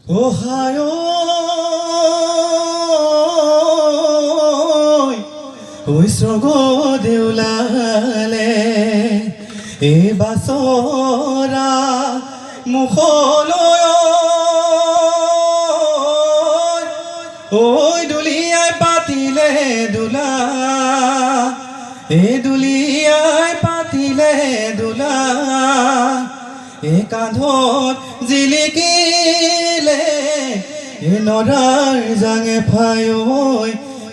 Ohio, oi srogo deulale, e basora mukholoy, oi duliai patile dula, e duliai patile dula, e kandhot জিলিকিলে নৰাৰ জাঙে ফাই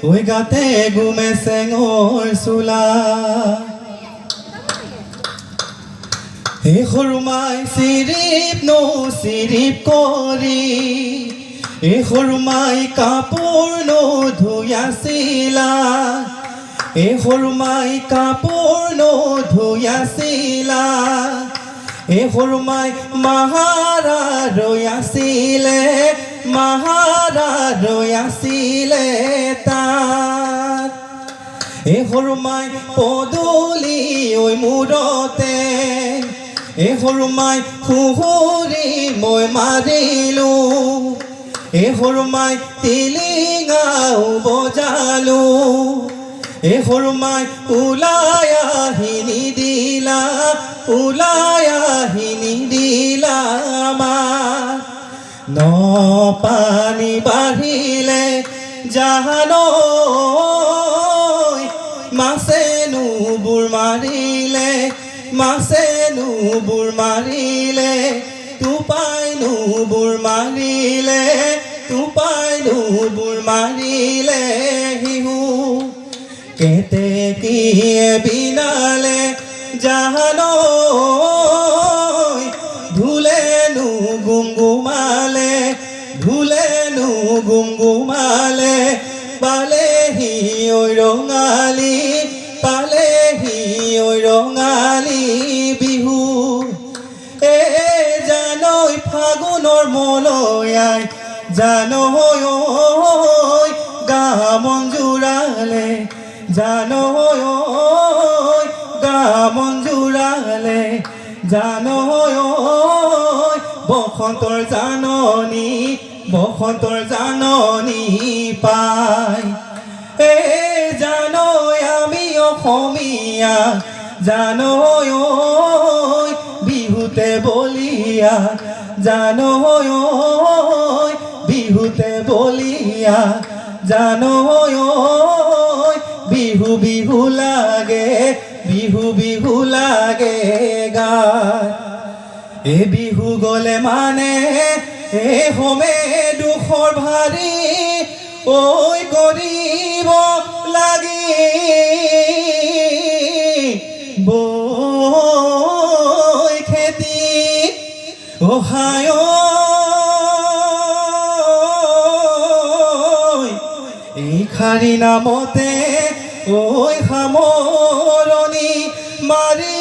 ঐ গাতে গুমে চেঙৰ চোলা হে সৰুমাই চিৰিপ চিৰিপ কৰি হে সৰুমাই কাপোৰ ধুয়াছিলা হে সৰুমাই কাপোৰ ধুয়াছিলা এ সৰুমাই মাহাৰা ৰৈ আছিলে তাত এ সৰুমাই পদূলি ঐ মূৰতে এ সৰুমাই সুহুৰি মই মাৰিলো এ সৰুমাই টিলিঙাও বজালো এ সৰুমাই ওলাই আহি নিদিলা আমাৰ ন পানী বাঢ়িলে জাহানৈ মাছেনো বুৰ মাৰিলে টোপাইনো বুৰ মাৰিলে হিহু কেতেকীয়ে বিনালে জাহানৈ ধুলেনো গুমগুমালে পালেহি ঐ ৰঙালী বিহু এ জানৈ ফাগুনৰ মলয়াই জানৈ গা মন জোৰালে জানৈ বসন্তৰ জাননী পাই এ জানৈ আমি অসমীয়া জানৈ বিহুতে বলিয়া জানৈ বিহু লাগে গান এ বিহু গলে মানে এ হোমে দুখৰ ভাৰী ঐ কৰিব লাগি বৈ খেতি অহায় এই খাৰী নামতে ঐ সামৰণি মাৰি